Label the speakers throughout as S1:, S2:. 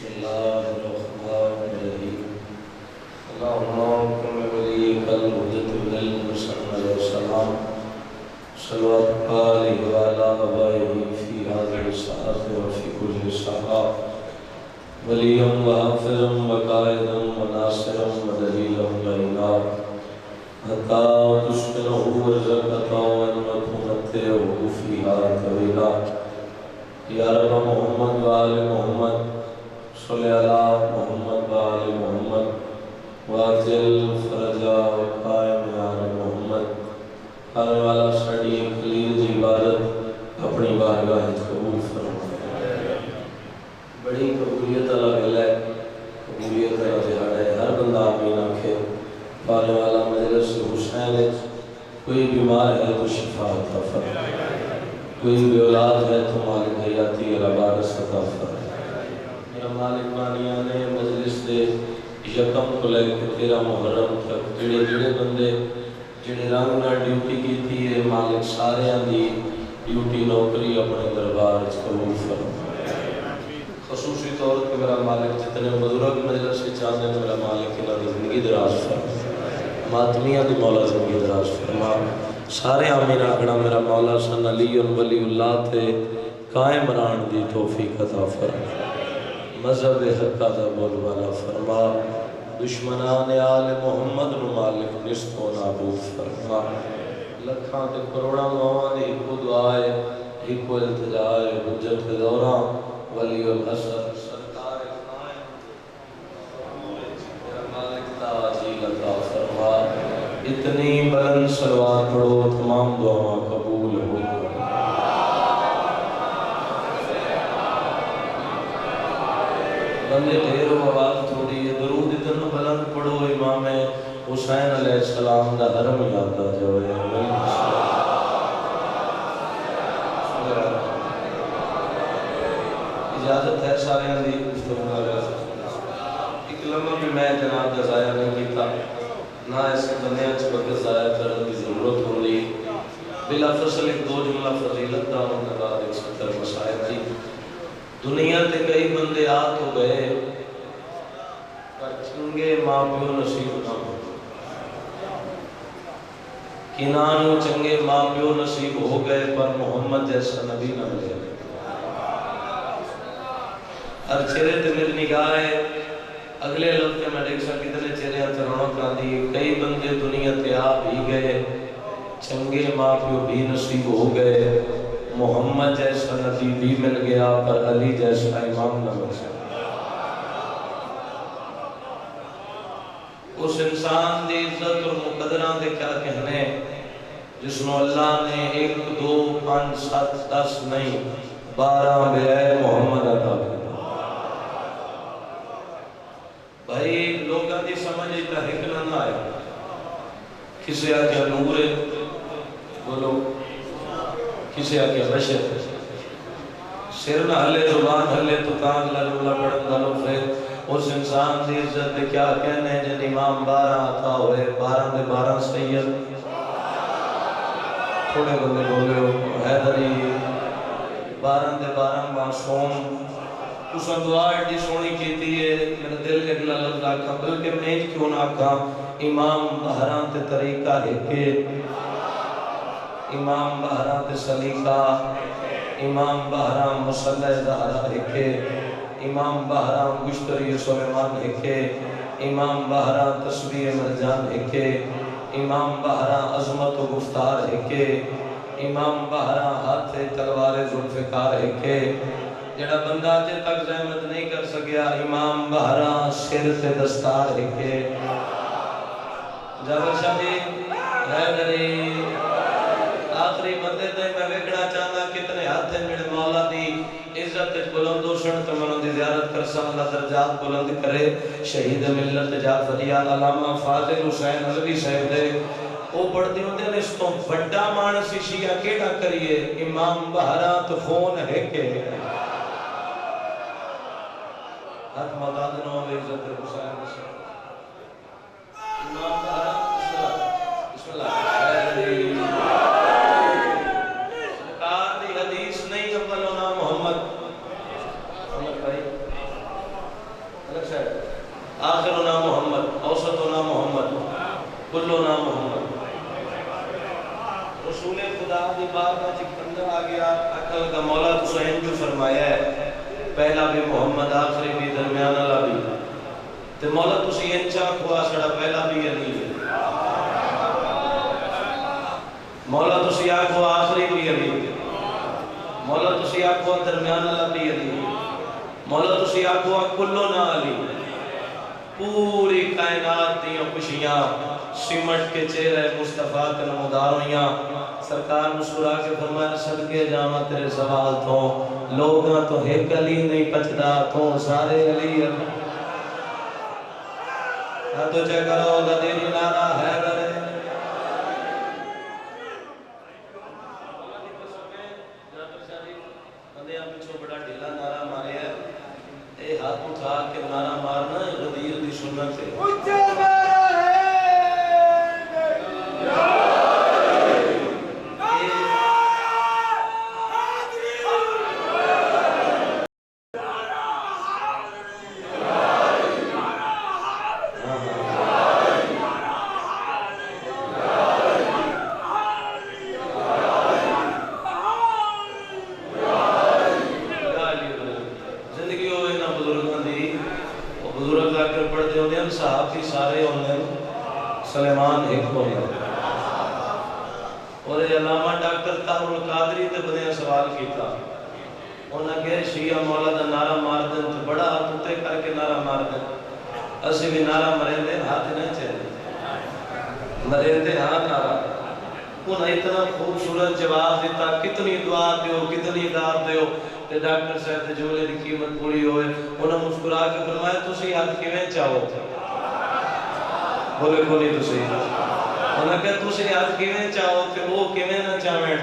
S1: بسم الله الرحمن الرحيم اللهم كن وليك الهدى للمسلم والسلام صلوات آله وعلى آبائه في هذه الساعة وفي كل ساعة وليا وحافظا وقائدا وناصرا ودليلا وعينا حتى تسكنه وزكاة وتمتعه فيها طويلا یا رب محمد وآل محمد صلی علی محمد وآل محمد واجل فرجا وقائم یار محمد آنے والا سڑی خلیل جی عبادت اپنی بارگاہ قبول فرما بڑی قبولیت اللہ گلہ قبولیت اللہ دہاڑے ہر بندہ آمین آنکھے پانے والا مجلس حسین کوئی بیمار ہے تو شفا عطا فرما کوئی بھی اولاد ہے تو مالک حیاتی العبارت عطا فرما میرا مالک مانیہ نے مجلس دے یکم کو لے کے 13 محرم تک جڑے بندے جڑے رنگ نہ ڈیوٹی کی تھی ہے مالک سارے دی ڈیوٹی نوکری اپنے دربار قبول فرما خصوصی طور پر میرا مالک جتنے بزرگ مجلس سے چاہتے ہیں میرا مالک انہوں نے زندگی دراز فرما ماتمیہ دی مولا زندگی دراز فرما سارے آمین آکڑا میرا مولا سن علی ولی اللہ تے قائم ران دی توفیق عطا فرما مذہب حقہ دا بول والا فرما دشمنان آل محمد نو مالک نصف و نابود فرما لکھاں تے کروڑا موان دی ایک دعائے ایک التجائے حجت دوران ولی الحسن سرکار قائم میرا مالک تاجیل عطا فرما اتنی بلند صلوات پڑھو تمام دعا قبول ہو بندے ڈھیرو آواز تھوڑی ہے درود اتنا بلند پڑھو امام حسین علیہ السلام دا حرم یاد آ جائے اجازت ہے سارے دی ایک لمحہ بھی میں جناب دا ضائع نہیں کیتا نہ ایسے دنیا وقت ضائع کرنے کی ضرورت ہو رہی بلا فصل ایک دو جملہ فضیلت دا ہونے بعد ایک ستر مسائل تھی دنیا تے کئی بندے آت ہو گئے پر چنگے ماں پیو نصیب نہ ہو کنانو چنگے ماں پیو نصیب ہو گئے پر محمد جیسا نبی نہ ملے ہر چہرے تے میری نگاہ ہے اگلے لفظ میں دیکھ سکتی تلے چہرے ترونوں کا دی کئی بندے دنیا تے آ بھی گئے چنگے ماں پیو بھی نصیب ہو گئے محمد جیسا نبی بھی مل گیا پر علی جیسا امام نہ مل سکتا اس انسان دی عزت اور مقدران دے کیا کہنے جس نے اللہ نے 1 2 5 7 10 نہیں 12 بے محمد عطا کیا بھائی لوگاں دی سمجھ ایتا حکلہ نہ آئے کسے آکیا نور ہے بولو کسے آکیا بشر سر نہ ہلے زبان ہلے تو کان لجملہ پڑھن دلو فید اس انسان دی عزت دے کیا کہنے جن امام 12 آتا ہوئے 12 دے 12 سید تھوڑے بندے بولے ہو حیدری 12 دے 12 معصوم اس دعا ایڈی سونی کیتی ہے میرا دل اگلا لفظ آکھا بلکہ میں کیوں نہ آکھا امام بہران تے طریقہ ہے امام بہران تے سلیقہ امام بہران مسلح زہرہ ہے امام بہران گشتری سلیمان ہے امام بہران تسبیح مرجان ہے امام بہران عظمت و گفتار ہے امام بہران ہاتھ تلوار ذوالفقار ہے جڑا بندہ جے تک زحمت نہیں کر سکیا امام بہران سر سے دستار ہے جابر شاہ جی حیدری آخری بندے تے میں ویکھنا چاہتا کتنے ہاتھ ہیں میرے مولا دی عزت بلند و شن تو منوں دی زیارت کر سا اللہ درجات بلند کرے شہید ملت جعفریہ علامہ فاضل حسین علوی صاحب دے وہ پڑھتے ہوتے ہیں اس تو بڑا مانسی شیعہ کیڑا کریے امام بہران تو خون ہے کہ حق مداد نو عزت حسین امام بہران بسم اللہ سرکار دی حدیث نہیں اولنا محمد بھائی آخرنا محمد، اوسطنا محمد، کلنا محمد۔ رسول خدا دی بارگاہ چ بندہ آ گیا، عقل کا مولا تو جو فرمایا ہے پہلا بھی محمد، آخری بھی، درمیان والا بھی، تے مولا تسی انچا کھوا سڑا پہلا بھی علی ہے، مولا تسی آکھو آخری بھی علی ہے، مولا تسی آکھو درمیان والا بھی علی ہے، مولا تسی آکھو کلو نہ علی۔ پوری کائنات دیاں خوشیاں سمٹ کے چہرے مصطفیٰ کے نمودار ہویاں۔ سرکار مسکرا کے فرمایا صدقے جاواں تیرے سوال تو، لوگاں تو ایک علی نہیں پچدا، تو سارے علی ہے۔ تو چے کرو غدیری نعرہ ہے درے بندے آپ پچھو بڑا ڈھیلا نعرہ مارے ہے، اے ہاتھ اٹھا کے نعرہ مارنا غدیر دی سنت ہے۔ سلیمان ایک ہونے اور علامہ ڈاکٹر طاہر القادری تے بنے سوال کیتا، انہاں کہ شیعہ مولا دا نعرہ مار دیں تو بڑا ہاتھ اتے کر کے نعرہ مار دیں، اسی بھی نعرہ مرین دیں ہاتھ نہیں چاہتے مرین دیں ہاں نعرہ۔ انہاں اتنا خوبصورت جواب دیتا، کتنی دعا دیو کتنی دعا دیو کہ ڈاکٹر صاحب دے جملے دی قیمت پوری ہوئے۔ انہاں مسکرا کے فرمایا تسی ہاتھ کیویں چاہو، بولے بولے تسی، انہاں کہ تسی ہاتھ کیویں چاہو کہ وہ کیویں نہ چاہیں،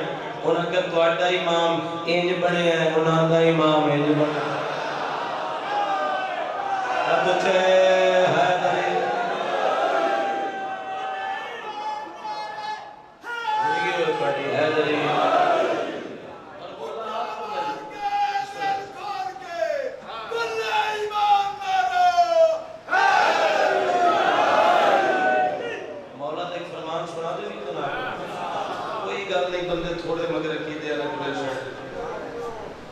S1: انہاں کہ تواڈا امام انج بنے ہے، انہاں دا امام انج بنے اب چے حیدری زندگی ہوئے تواڈی حیدری بندے تھوڑے مگر عقیدے الگ پریشن۔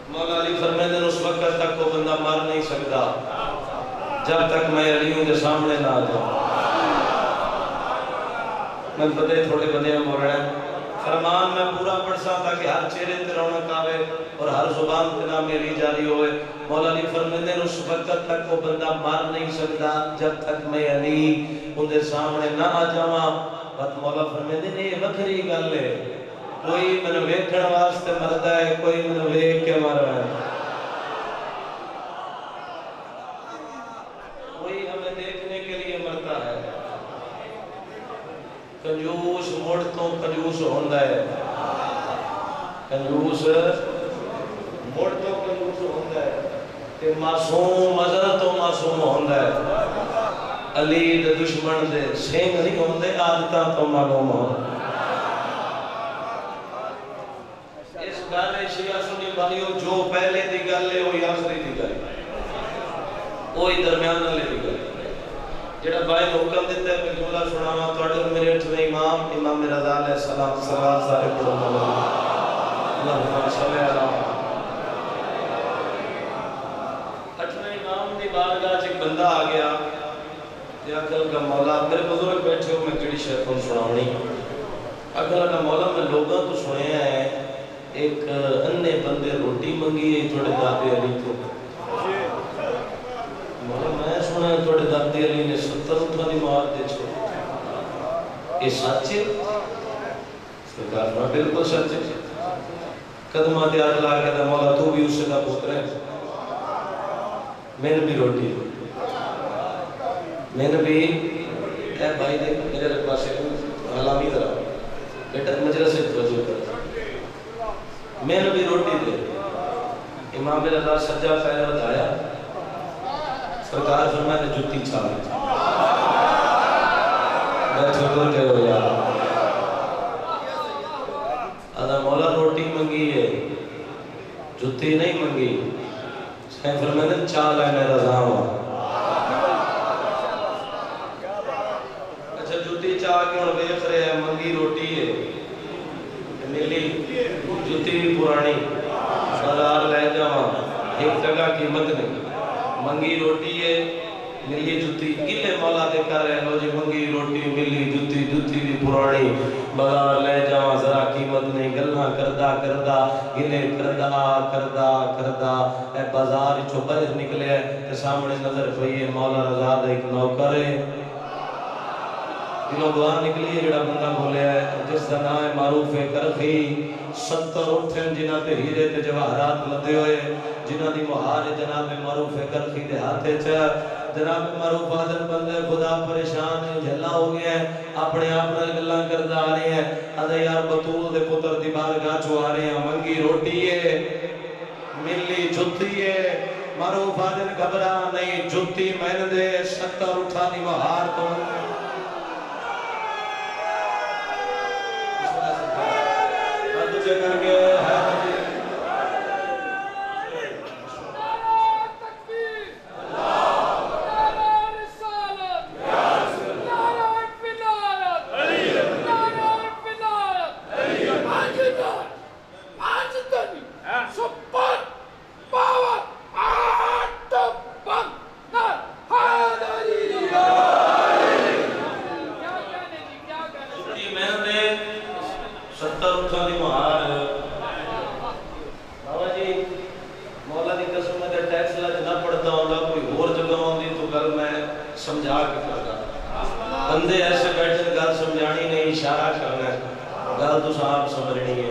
S1: مولا علی فرمیدن اس وقت تک وہ بندہ مر نہیں سکتا جب تک میں علیوں کے سامنے نہ آ جاؤں۔ میں بدے تھوڑے بدے مور رہے ہیں، فرمان میں پورا پڑھسا تاکہ ہر چہرے تے رونق آوے اور ہر زبان تے نام علی جاری ہوئے۔ مولا علی فرمیدن اس وقت تک وہ بندہ مر نہیں سکتا جب تک میں علی ان دے سامنے نہ آ جاواں۔ بات مولا فرمیدن یہ وکھری گل ہے، کوئی منو ویکھن واسطے مردا ہے، کوئی منو ویکھ کے مر رہا ہے، کوئی ہمیں دیکھنے کے لیے مرتا ہے۔ کنجوس مڑ تو کنجوس ہوندا ہے، کنجوس مڑ تو کنجوس ہوندا ہے کہ معصوم ازل تو معصوم ہوندا ہے۔ علی دے دشمن دے سنگ نہیں ہوندے، عادتاں تو معلوم ہوں۔ گالے شیعہ سنی بھائیو جو پہلے دی گالے ہوئی آخری دی گالے وہی درمیان والے دی گالے جڑا بھائی حکم دیتا ہے کہ جملہ سناوا توڑے میرے اٹھویں امام رضا علیہ السلام سلام سارے پڑھنے والا اللہم صلی اللہ اٹھویں امام دی بارگاہ ایک بندہ آ گیا کہ عقل کا مولا میرے بزرگ بیٹھے ہو میں کڑی شیطان سناونی عقل کا مولا میں لوگاں تو سنے ہیں ایک اننے بندے روٹی منگی ہے تھوڑے دادے علی تو مولا میں سنا ہے تھوڑے دادے علی نے 70 اٹھانی مار دے چھوڑ یہ سچے سرکار فرمایا بالکل سچے قدمہ دے آدھلا کہتا مولا تو بھی اسے کا پتر ہے میں نے بھی روٹی میں نے بھی اے بھائی دیکھ میرے رکھوا سے حلامی طرح بیٹا مجلس سے توجہ کر میں نے بھی روٹی دے امام رضا سجا پہلے بتایا سرکار فرمایا نے جتی چھاڑی میں چھوٹر کے ہو یار آدھا مولا روٹی منگی ہے جتی نہیں منگی سین فرمایا نے چال ہے میں رضا ہوں چاہ کے ہوں ویخ رہے ہیں منگی روٹی ہے ملی جتی بھی پرانی بازار لے جاواں ایک جگہ قیمت نہیں منگی روٹی ہے ملی جتی گلے مولا دے کر رہے لو جی منگی روٹی ملی جتی جتی بھی پرانی بازار لے جاواں ذرا قیمت نہیں گلاں کردا کردا گلے کردا اے بازار چوں باہر نکلے تے سامنے نظر پئی ہے مولا رضا دا ایک نوکر ہے دلوں دعا نکلی ہے جڑا بندہ بولیا ہے جس دا نام ہے معروف کرخی 70 اٹھن جنہاں تے ہیرے تے جواہرات لدے ہوئے جنہاں دی مہار جناب معروف کرخی دے ہاتھے چ جناب معروف آدم بندے خدا پریشان ہے جھلا ہو گیا ہے اپنے آپ نال گلاں کردا آ رہے ہیں ادے یار بطول دے پتر دی بارگاہ چوں آ رہے ہیں منگی روٹی ہے ملی جُتی ہے معروف آدم گھبرا نہیں جُتی میں دے 70 اٹھا دی مہار تو کر کے بندے ایسے بیٹھے گل سمجھانی نہیں اشارہ کرنا ہے گل تو صاحب سمجھنی ہے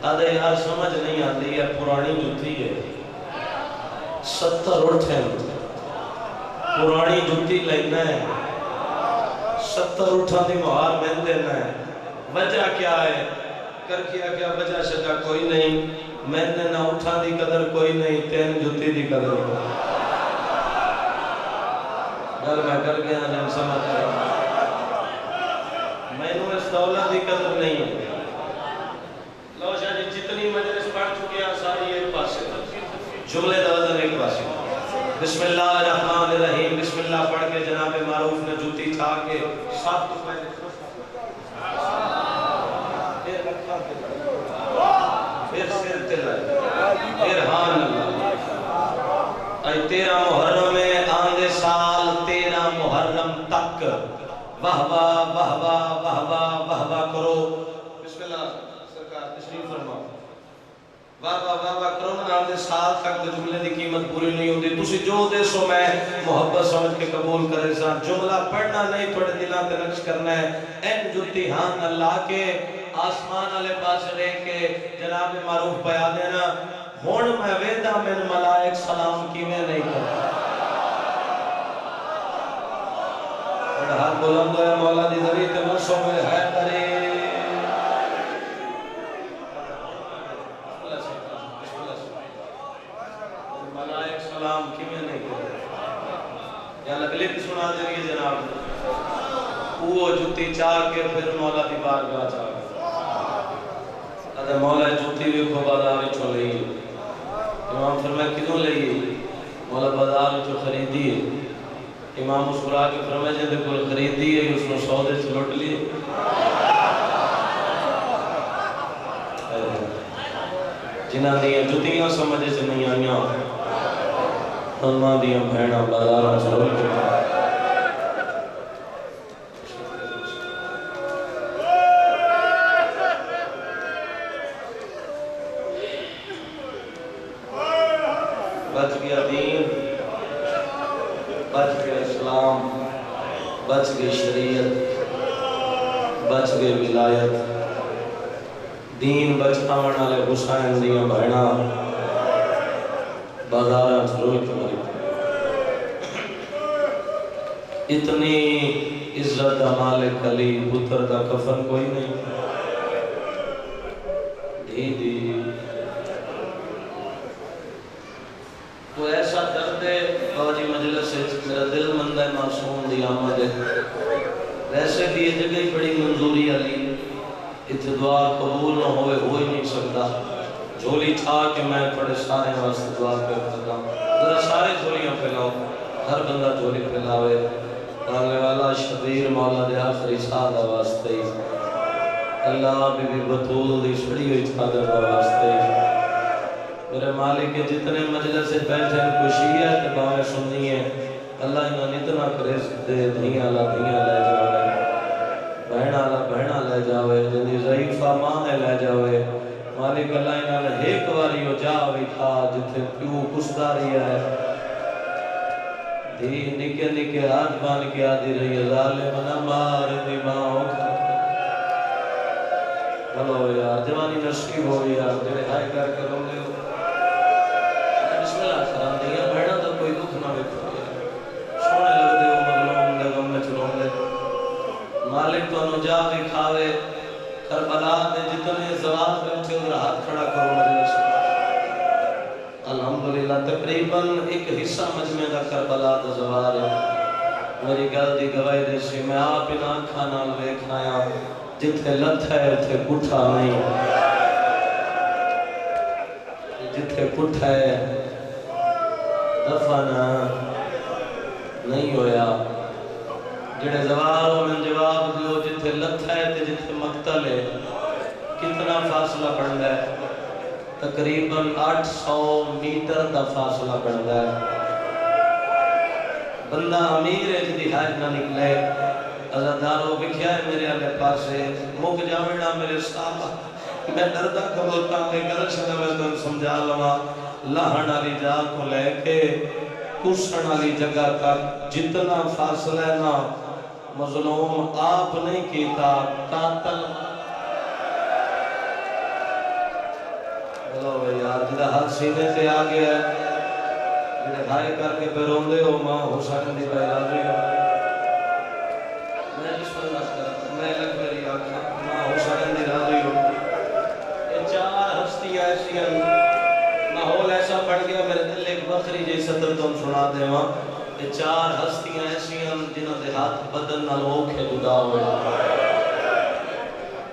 S1: آدھے یار سمجھ نہیں آتی ہے پرانی جتی ہے 70 اٹھیں پرانی جتی لینا ہے 70 اٹھا دی مہار میں دینا ہے وجہ کیا ہے کر کیا وجہ شجہ کوئی نہیں میں نے نہ اٹھا دی قدر کوئی نہیں تین جتی دی قدر گل میں کر گیا جن سمجھ رہا میں نے اس دولت دی قدر نہیں ہے لو شاہ جی جتنی مجلس پڑھ چکے ہیں ساری ایک پاسے جملے دوزن ایک پاسے بسم اللہ الرحمن الرحیم بسم اللہ پڑھ کے جناب معروف نے جوتی چھا کے ساتھ تو پہلے پھر سر تلائے ارحان اللہ اے 13 محرم میں آندے سال 13 محرم تک واہ واہ واہ واہ واہ واہ واہ واہ کرو بسم اللہ سرکار تشریف فرماؤ واہ واہ واہ واہ کرو نا آندے سال تک دے جملے دی قیمت پوری نہیں ہوتی تسی جو دے سو میں محبت سمجھ کے قبول کرے سا جملہ پڑھنا نہیں تھوڑے دلان تے نقش کرنا ہے این جتی ہاں اللہ کے آسمان والے پاس رہ کے جناب معروف پیا دینا ہون میں ویدہ من ملائک سلام کی میں نہیں کرتا ہر بلند ہے مولا دی ذریعت منصو میں ہے دری ملائک سلام کی میں نہیں کرتا یا لگلے بھی سنا دے رہی جناب وہ جتی چاہ کے پھر مولا دی بارگاہ چاہ کے ادھے مولا جتی بھی کو بازار چو لئی امام فرمائے کدوں لئی مولا بازار چو خریدی ہے امام مسکرا کے فرمائے جن دے کل خریدی ہے اس نے سودے سے لوٹ لیے جنہ دیا جتیاں سمجھے سے نہیں آئیاں انہاں دیا بھیڑا بازارہ سے لوٹ لیے بچ گیا دین بچ گیا اسلام بچ گئی شریعت بچ گئی ولایت دین بچاون والے حسین دیاں بہنا بازاراں چ روئی کے مری اتنی عزت دا مالک علی پتر دا کفن کوئی نہیں دی دی تو ایسا درد ہے باجی مجلس ہے میرا دل مند ہے معصوم دی آمد ہے ویسے بھی یہ جگہ بڑی منظوری علی اتھ دعا قبول نہ ہوئے ہو ہی نہیں سکتا جھولی تھا کہ میں پڑے سارے واسطے دعا پہ کرتا ہوں ذرا سارے جھولیاں پھیلاؤ ہر بندہ جھولی پھیلاوے پالنے والا شبیر مولا دے آخر عیسیٰ دا واسطے اللہ بی بی بطول دی چھڑی ہوئی چادر دا واسطے میرے مالک کے جتنے مجلس سے بیٹھے ہیں خوشی ہے تباہ سننی ہے اللہ انہوں نے اتنا کرے دے دھیاں لے جاوے بہنہ لے جاوے جنہی ضعیفہ ماں لے جاوے مالک اللہ انہوں نے ایک واری ہو جاوی تھا جتھے پیو کسداری ہے دھی نکے نکے ہاتھ بان کے آدھی رہی ہے ظالم نہ مار دی ماں کھا بھلو یار جوانی نصیب ہو یار جڑے ہائے کر کے رو لے بسم اللہ کرام دیا بہنا تو کوئی دکھ نہ ویکھو سونے لگ دے ہو مظلوم دے غم میں چلو لے مالک تو انو جا بھی کھاوے کربلا دے جتنے زوال بیٹھے ادھر ہاتھ کھڑا کرو مجلس الحمدللہ تقریباً ایک حصہ مجمع دا کربلا دا زوال ہے میری گل دی گواہی دے سی میں آپ ان آنکھاں نال ویکھنا ہے جتھے لت ہے اتھے گٹھا نہیں جتھے گٹھا ہے دفن نہیں ہویا جڑے زوال میں جواب دیو جتھے لت ہے تے جتھے مقتل ہے کتنا فاصلہ بڑھتا ہے تقریباً 800 میٹر دا فاصلہ بڑھتا ہے بندہ امیر ہے جدی حج نہ نکلے ازاداروں بکھیا ہے میرے آلے پاسے مک جاوینا میرے صاحبہ میں دردہ کھلوتا ہوں میں گل شدہ میں تم سمجھا لوا لہن علی جا کو لے کے کسن علی جگہ تک جتنا فاصلہ ہے نا مظلوم آپ نہیں کیتا قاتل بلو بھئی یار جدہ ہاتھ سینے سے آگیا ہے جدہ گھائے کر کے پیرون دے ہو ماں حسین دی بھائی راضی ہو میں جس پر نشتر میں لگ میری آنکھا ماں حسین دی راضی ہو یہ 4 ہستی ایسی ہیں ماحول ایسا پڑھ گیا میرے دل ایک بخری جیسا تر تم سنا دے ماں یہ 4 ہستیاں ایسی ہیں جنہوں دے ہاتھ بدن نہ لوکھے جدا ہوئے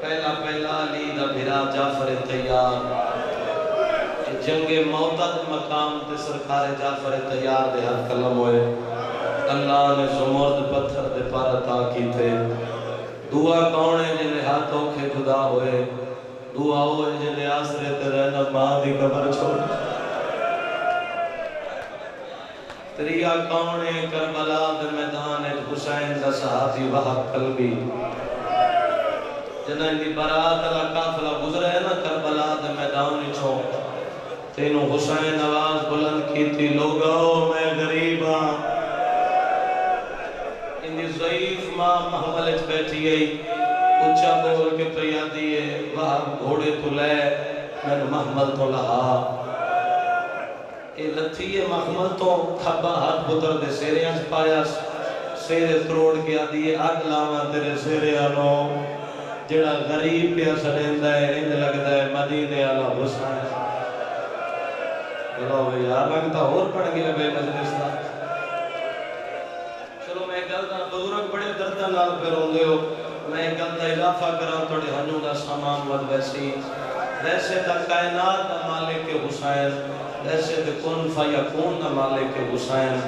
S1: پہلا علی دا بھرا جعفر تیار جنگ موتد مقام تے سرکار جعفر تیار دے ہاتھ قلم ہوئے اللہ نے زمرد پتھر دے پر عطا کی تھے دعا کون ہے جنہیں ہاتھ اوکھے جدا ہوئے دعا ہوئے جنہیں آسرے تے رہنا ماں دی قبر چھوڑ تریا کون ہے کربلا دے میدان حسین دا صحابی وہب قلبی جنہیں دی برات اللہ کافلہ گزرے نا کربلا دے میدان چھوڑ تینوں حسین آواز بلند کی تھی لوگاؤ میں غریب ہاں اندی ضعیف ماں محملت بیٹھی گئی اچھا بول کے پریا دیئے وہاں گھوڑے تو لے میں محمل تو لہا اے لتھیے محمل تو کھبا ہاتھ بطر دے سیرے آنچ پایا سیرے تروڑ گیا دیئے آگ لاما تیرے سیرے آنو جڑا غریب پیا سڑیندہ ہے اند لگتا ہے مدینے آلہ حسین بلو یار لگتا اور پڑھ گیا بے مجلس دا چلو میں گلتا بزرگ بڑے دردہ نال پہ رون دے ہو میں گلتا اضافہ کرا توڑے ہنو دا سامان ود ویسی ویسے دا کائنات دا مالک حسین ویسے دا کن فیکون دا مالک حسین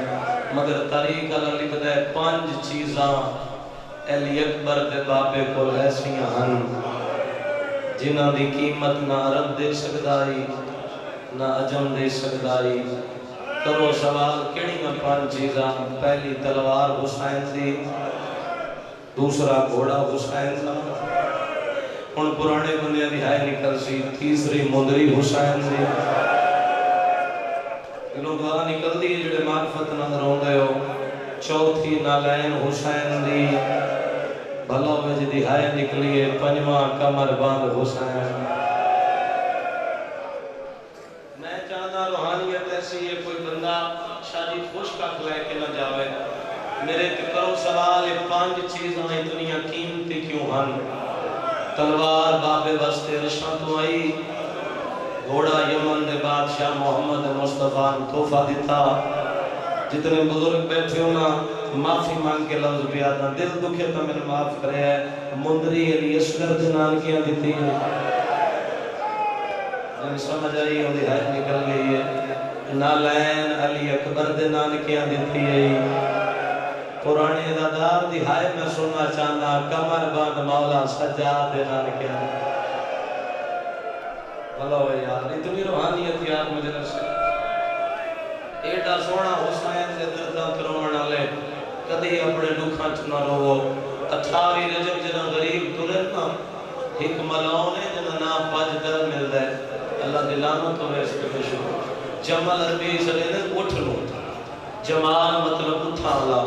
S1: مگر طریق اللہ لکھتا ہے 5 چیزاں علی اکبر دے بابے کو ایسیاں ہن جنہ دی قیمت نہ عرب دے سکدائی نہ عجم دے سکدائی کرو سوال کیڑی میں 5 چیزاں پہلی تلوار حسین دی دوسرا گھوڑا حسین دا ان پرانے بندے دی ہائے نکل سی تیسری مندری حسین دی انہوں دوارا نکل دی جڑے معرفت نظر ہوں دے ہو چوتھی نالین حسین دی بھلا ہوئے جدی ہائے نکلیے 5واں کمر باندھ حسین یہ کوئی بندہ شادی خوش کا کھلائے کے نہ جاوے میرے کرو سوال 5 چیزاں اتنی قیمتی کیوں ہن تلوار بابے واسطے رشاں تو آئی گھوڑا یمن دے بادشاہ محمد مصطفیٰ تحفہ دیتا جتنے بزرگ بیٹھے ہونا معافی مانگ کے لفظ بھی آتا دل دکھے تو میں نے معاف کرے ہے مندری علی اصغر جنان کیا دیتی ہے جن سمجھ آئی ہوں دی حج نکل گئی ہے نالین علی اکبر دے نانکیاں دیتی ہے پرانے دادار دی ہائے میں سننا چاہنا کمر بند مولا سجاد دے نال کیا بھلا ہوئے یار اتنی روحانیت یار مجھے سے ایڈا سونا حسین دے درداں کروڑ والے کدی اپنے دکھاں چ نہ رو 18 رجب جنا غریب ترے نا ایک ملاؤں نے جنا نام پاج در ملدا ہے اللہ دی لعنت ہوے اس پہ شروع جمل عربی سنے نے اٹھ لو جمال مطلب اٹھا لا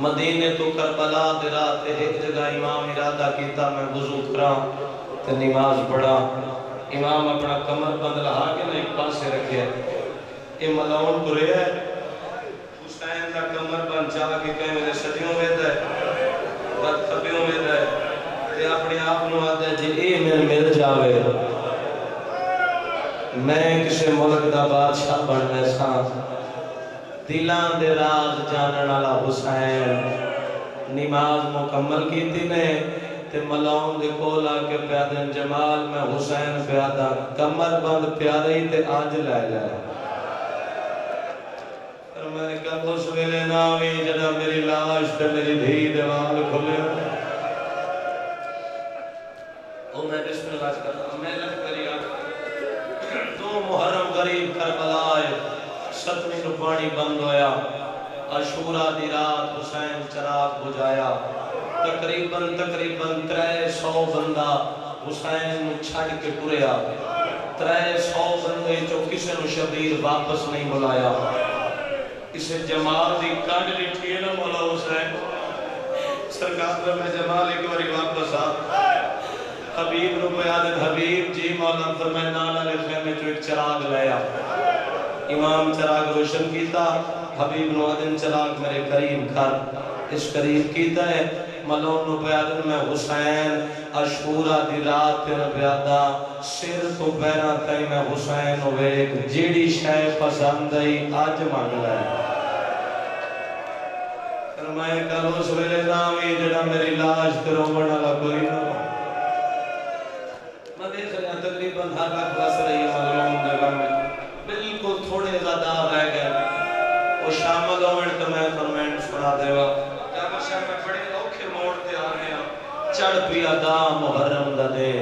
S1: مدینے تو کربلا دے رات ایک جگہ امام ارادہ کیتا میں وضو کراں تے نماز پڑھا امام اپنا کمر بند لہا کے نہ ایک پاسے رکھے یہ ملاؤن کو رہے حسین دا کمر بند جا کے کہیں میرے سجیوں میں دے بد کبیوں میں دے تے اپنے آپ نو آدھے جی اے مل جاوے میں کسے ملک دا بادشاہ بننے ساں دلان دے راز جانن والا حسین نماز مکمل کیتی نے تے ملاؤں دے کولا کے پیادن جمال میں حسین پیادا کمر بند پیادی تے آج لے جائے اور میں نے کہا اس ویلے ناوی جڑا میری لاش تے میری دھی دیوال کھلے او میں بسم اللہ کرتا میں لگ کری دو محرم غریب کربلا آئے ستویں نو پانی بند ہویا عاشورہ دی رات حسین چراغ بجھایا تقریباً 300 بندہ حسین نو چھڑ کے ٹریا 300 بندے جو کسے نو شبیر واپس نہیں بلایا اسے جمال دی کانڈ لٹھی ہے نا مولا حسین سرکار میں جمال ایک باری واپس آ حبیب نو بیادن حبیب جی مولا فرمائے نانا لے خیمے جو ایک چراغ لیا امام چراغ روشن کیتا حبیب نو آدن چراغ میرے قریب کر اس قریب کیتا ہے ملون نو بیادن میں حسین عاشورہ دی رات تیرا بیادا سر تو پیرا تائی میں حسین ہوئے ایک جیڑی شے پسند آئی آج مانگ لائے فرمائے کل اس ویلے نامی جڑا میری لاش تیرو بڑھالا کوئی نہ میں دیکھ رہا تقریباً ہر لاکھ بس رہی ہے مظلوم جگہ میں بالکل تھوڑے زیادہ رہ گئے وہ شامل ہوئے تو میں فرمائن سنا دے گا جب شاہ میں بڑے اوکھے موڑ تے آنے چڑھ پیا دا محرم دا دے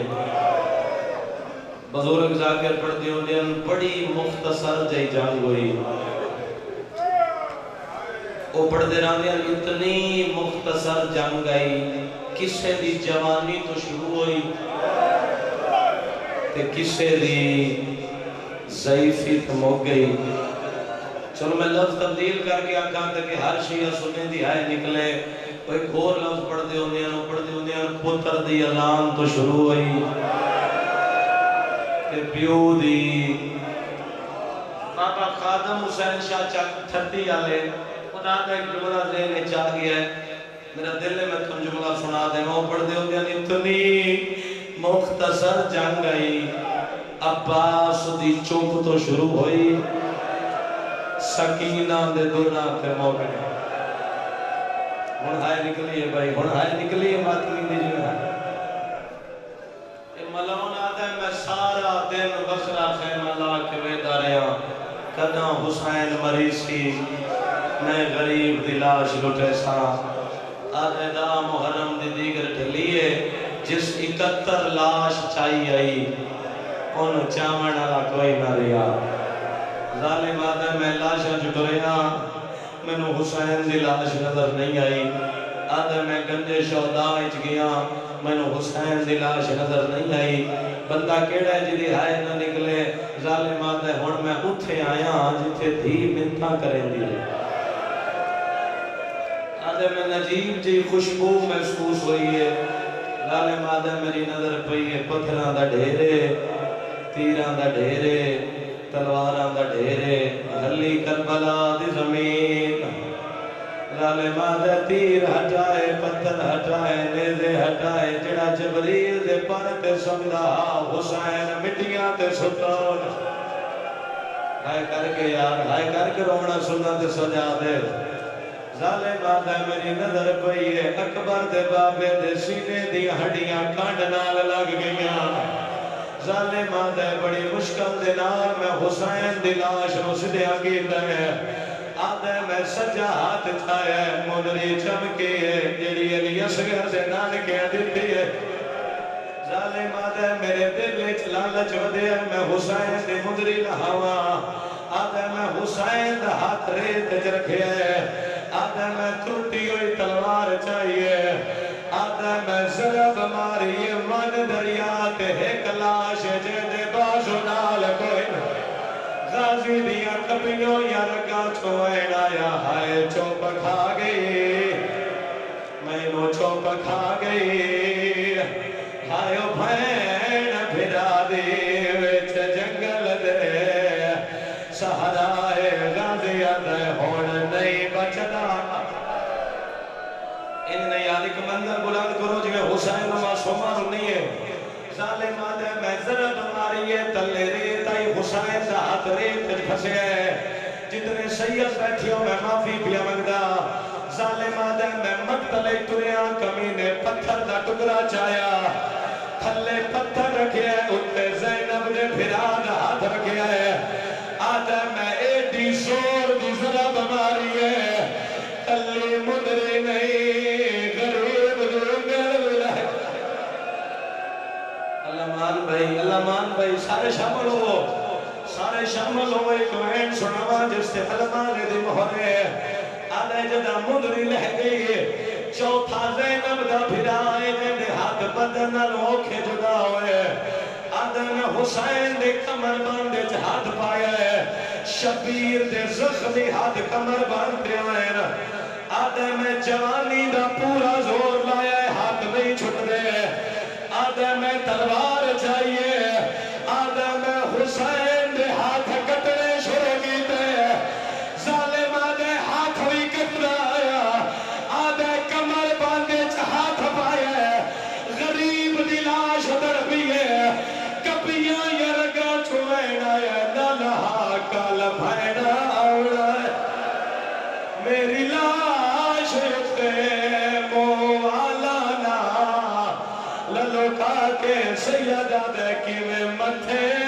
S1: بزرگ ذاکر پڑھ دیوں دین بڑی مختصر جائی جان ہوئی وہ پڑھ دے رہا دین اتنی مختصر جان گئی کسے دی جوانی تو شروع ہوئی تے کسے دی ضعیفی تموک گئی چلو میں لفظ تبدیل کر کے آنکھاں تک کہ ہر شیعہ سنے دی آئے نکلے کوئی اور لفظ پڑھ دے ہوندے پتر دی اعلان تو شروع ہوئی تے پیو دی بابا خادم حسین شاہ چاک تھٹی آلے خدا دا ایک جملہ ذہن چاہ گیا ہے میرا دل ہے میں تم جملہ سنا دے میں پڑھ دے ہوندے اتنی مختصر جنگ آئی عباس دی چوپ تو شروع ہوئی سکینہ دے دورنا پہ موقع ہنہائے نکلی ہے بھائی ہنہائے نکلی ہے ماتمی دی جو ہے ملون آتا ہے میں سارا دن بسرا خیمہ لا کے ویدہ رہا کدہ حسین مریسی میں غریب دلاش لٹے سا آدھے دا محرم دی دیگر ڈھلیے جس 71 لاش چاہی آئی ان چامن آلا کوئی نہ ریا ظالم آدھے میں لاشا جٹو رہا میں نو حسین دی لاش نظر نہیں آئی آدھے میں گنجے شہداں اچ گیا میں نو حسین دی لاش نظر نہیں آئی بندہ کیڑا ہے جدی ہائے نہ نکلے ظالم آدھے ہون میں اٹھے آیا جتے دھی منتہ کریں دی آدھے میں نجیب جی خوشبو محسوس ہوئی ہے ظالم آدھے میری نظر پئی ہے پتھران دا ڈھیرے تیران دا ڈھیرے تلواران دا ڈھیرے ہلی کربلا دی زمین ظالم آدھے تیر ہٹائے پتھر ہٹائے نیزے ہٹائے جڑا جبریل دے پر تے سمدہ حسین مٹیاں تے سٹون ہائے کر کے یار ہائے کر کے رونا سننا تے سجا دے ظالم آدھے میری نظر پئی ہے اکبر دے بابے دے سینے دی ہڈیاں کانڈ نال لگ گئیاں ظالم آدھے بڑی مشکل دے نال میں حسین دی لاش نو سدیا کیتا ہے آدھے میں
S2: سجا ہاتھ چھایا ہے مدری چمکی ہے جڑی علی اصغر دے نانکے دیتی ہے ظالم آدھے میرے دل لالچ ودیا میں حسین دی مدری لہاوا آدھے میں حسین دا ہاتھ ریت چ رکھیا ہے آدھے میں ٹوٹی ہوئی تلوار چاہیے آدھے میں ضرب ماری من دریا تے ایک لاش جے دے بازو نال کوئی غازی دیا کپیوں یا رگا چھوئن آیا ہائے چوپ کھا گئی میں نو چوپ کھا گئی ہائے بھین بھرا دی وچ جنگل دے سہرائے غازی آدھے ہون نہیں بچدا ان نے یاد ایک منظر بلند کرو جو حسین معصومہ نہیں ہے ظالم آدھے میں ضرب ماری ہے تلے ریتائی حسین دا ہاتھ ریت پھسے ہے جتنے سید بیٹھیوں میں معافی پیا مگدہ ظالم آدھے میں مقتلے تریاں کمینے پتھر دا ٹکرا چایا تھلے پتھر رکھے ہے اتے زینب نے پھرا دا ہاتھ رکھے ہے آدھے میں ایڈی زور دی ضرب ماری ہے تلی مدری نہیں غریب دنگل ولائے اللہ مان بھائی سارے شامل ہو ایک وین سناوا جس سے علمان دی مہرے آدھے جدہ مدری لہ گئی چوتھا زینب دا پھرائے جنہے ہاتھ بدن لوکھے جدا ہوئے آدھے میں حسین دے کمر باندے ہاتھ پایا ہے شبیر دے زخمی ہاتھ کمر باندے آئے آدھے میں جوانی دا پورا زور لایا ہے ہاتھ نہیں چھٹ دے آدھے میں تلوار چاہیے آدھے میں حسین دے ہاتھ کٹنے شروع کیتے ظالم آدھے ہاتھ ہوئی کٹنا آیا آدھے کمر باندے ہاتھ پایا غریب دلاش در بھی ہے کپیاں یرگا چھوئن آیا نالہا کال بھائنا آوڑا میری لاش تے موالانا للوکا کے سیدہ دے کی میں متھے